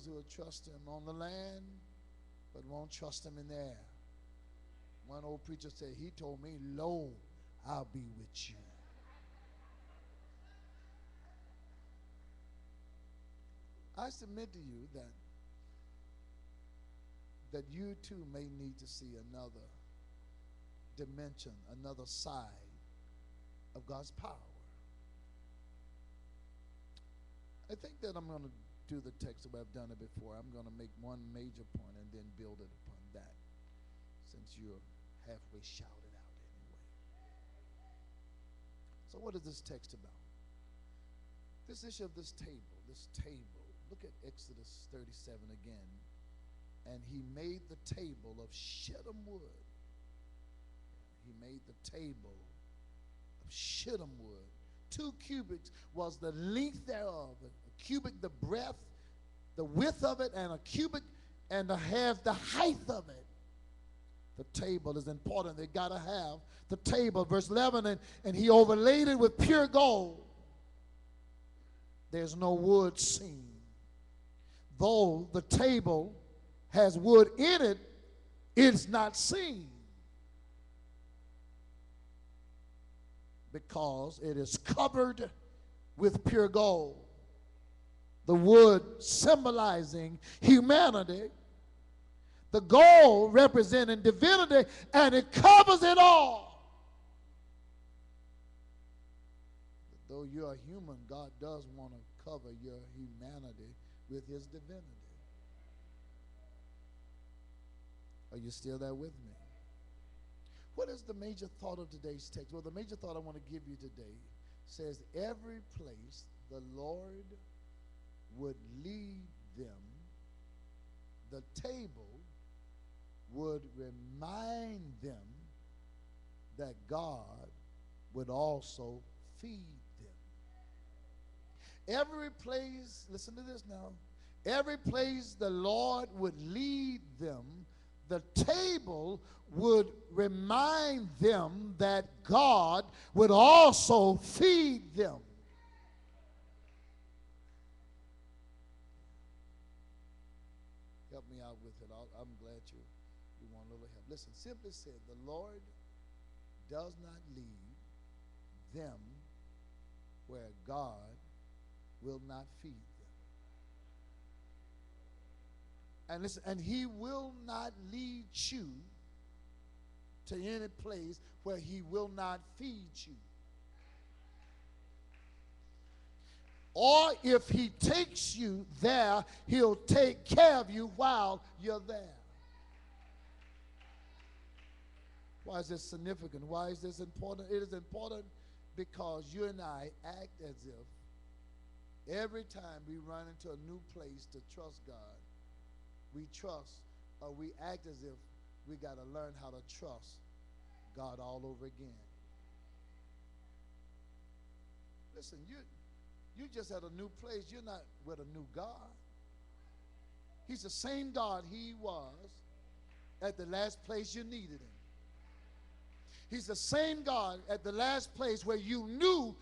those who will trust him on the land, but won't trust him in the air. One old preacher said, he told me, lo, I'll be with you. I submit to you that you too may need to see another dimension, another side of God's power. I think that I'm going to do the text the way I've done it before. I'm going to make one major point and then build it upon that, since you're halfway shouted out anyway. So what is this text about? This issue of this table. Look at Exodus 37 again. And he made the table of shittim wood. He made the table of shittim wood. 2 cubits was the length thereof. A cubit the breadth, the width of it, and a cubit and a half the height of it. The table is important. They got to have the table. Verse 11, and he overlaid it with pure gold. There's no wood seen. Though the table has wood in it, it's not seen, because it is covered with pure gold. The wood symbolizing humanity, the gold representing divinity, and it covers it all. But though you're a human, God does want to cover your humanity with his divinity. Are you still there with me? What is the major thought of today's text? Well, the major thought I want to give you today says, every place the Lord would lead them, the table would remind them that God would also feed them. Every place, listen to this now, every place the Lord would lead them, the table would remind them that God would also feed them. Help me out with it. I'm glad you want a little help. Listen, simply said, the Lord does not lead them where God will not feed them. And listen, and he will not lead you to any place where he will not feed you. Or if he takes you there, he'll take care of you while you're there. Why is this significant? Why is this important? It is important because you and I act as if every time we run into a new place to trust God, we trust, or we act as if we got to learn how to trust God all over again. Listen, you just at a new place. You're not with a new God. He's the same God he was at the last place you needed him. He's the same God at the last place where you knew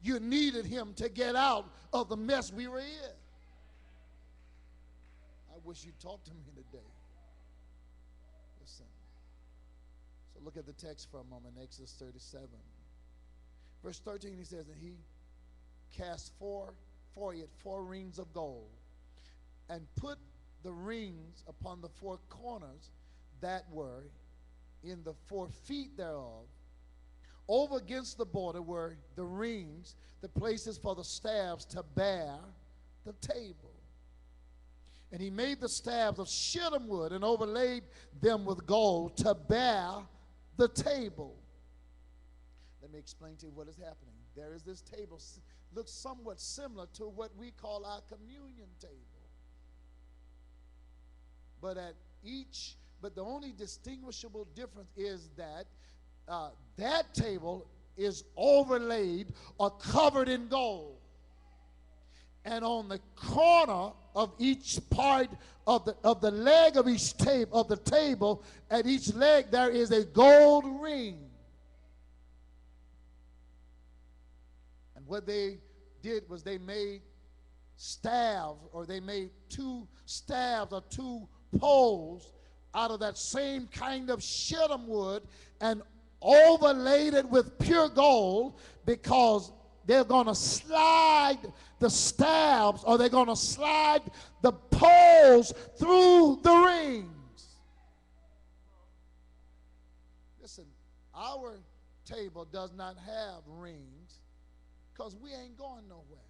you needed him to get out of the mess we were in. I wish you'd talk to me today. Listen. So look at the text for a moment, Exodus 37. Verse 13, he says, and he cast for it 4 rings of gold, and put the rings upon the 4 corners that were in the 4 feet thereof. Over against the border were the rings, the places for the staves to bear the table. And he made the staves of shittim wood and overlaid them with gold to bear the table. Let me explain to you what is happening. There is this table, looks somewhat similar to what we call our communion table. But the only distinguishable difference is that that table is overlaid or covered in gold. And on the corner of each part of the leg of each table, of the table, at each leg there is a gold ring. And what they did was they made staves, or they made two staves or two poles out of that same kind of shittim wood and overlaid it with pure gold, because they're going to slide the staves, or they're going to slide the poles through the rings. Listen, our table does not have rings because we ain't going nowhere.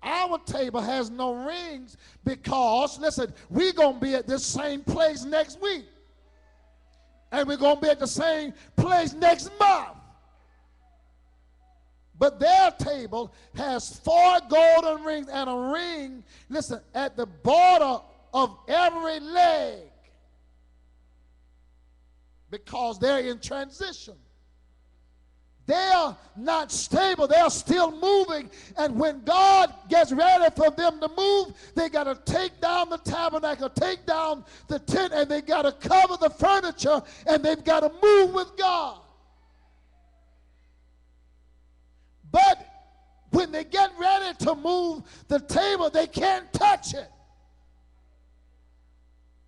Our table has no rings because, listen, we're going to be at this same place next week. And we're going to be at the same place next month. But their table has 4 golden rings and a ring, listen, at the border of every leg, because they're in transition. They're not stable. They're still moving. And when God gets ready for them to move, they got to take down the tabernacle, take down the tent, and they got to cover the furniture, and they've got to move with God. But when they get ready to move the table, they can't touch it.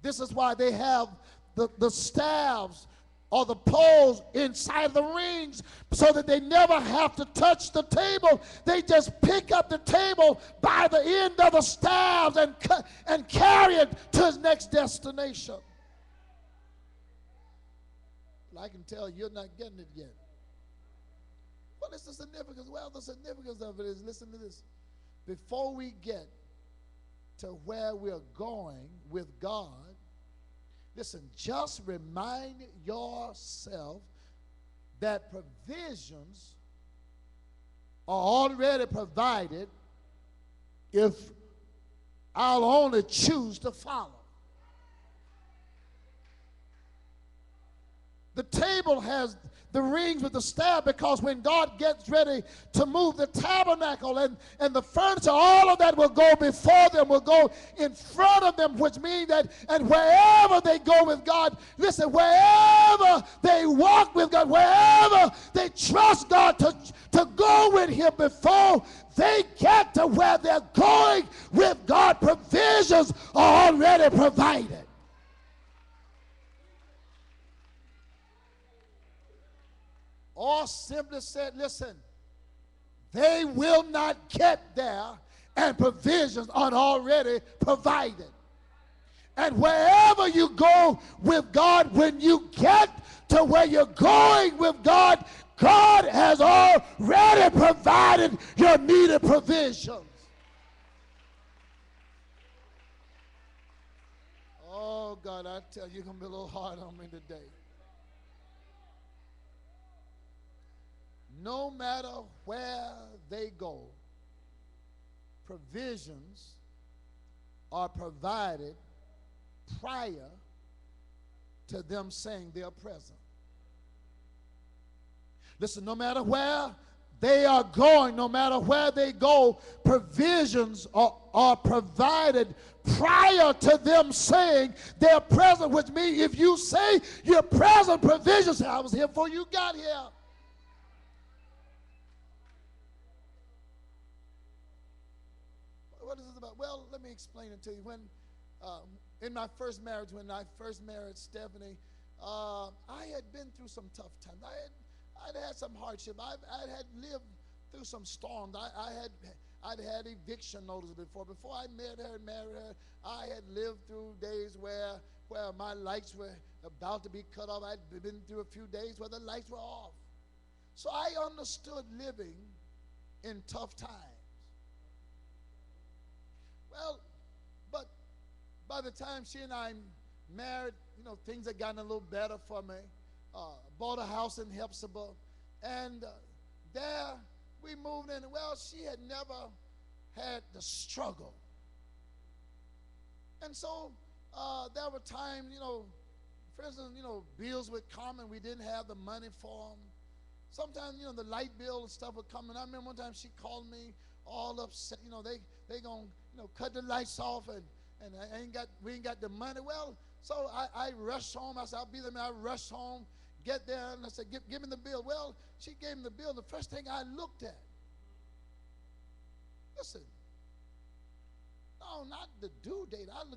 This is why they have the staves or the poles inside the rings, so that they never have to touch the table. They just pick up the table by the end of the staves and carry it to its next destination. Well, I can tell you're not getting it yet. What is the significance? Well, the significance of it is, listen to this. Before we get to where we're going with God, listen, just remind yourself that provisions are already provided if I'll only choose to follow. The table has the rings with the staff, because when God gets ready to move the tabernacle and the furniture, all of that will go before them, will go in front of them, which means that, and wherever they go with God, listen, wherever they walk with God, wherever they trust God to go with Him, before they get to where they're going with God, provisions are already provided. Or simply said, listen, they will not get there and provisions aren't already provided. And wherever you go with God, when you get to where you're going with God, God has already provided your needed provisions. Oh, God, I tell you, you're going to be a little hard on me today. No matter where they go, provisions are provided prior to them saying they're present. Listen, no matter where they are going, no matter where they go, provisions are provided prior to them saying they're present, which means if you say you're present, provisions say, I was here before you got here. What is this about? Well, let me explain it to you. When in my first marriage, when I first married Stephanie, I had been through some tough times. I'd had some hardship. I had lived through some storms. I'd had eviction notices before. Before I met her and married her, I had lived through days where my lights were about to be cut off. I'd been through a few days where the lights were off. So I understood living in tough times. Well, but by the time she and I married, things had gotten a little better for me. Bought a house in Hepzibah, and there we moved in. Well, she had never had the struggle. And so there were times, for instance, bills would come and we didn't have the money for them. Sometimes, the light bill and stuff would come, and I remember one time she called me all upset. They gonna cut the lights off, and we ain't got the money. Well, so I rushed home. I said, I'll be there. I rushed home, get there, and I said, give me the bill. Well, she gave me the bill. The first thing I looked at Listen. No, not the due date. I look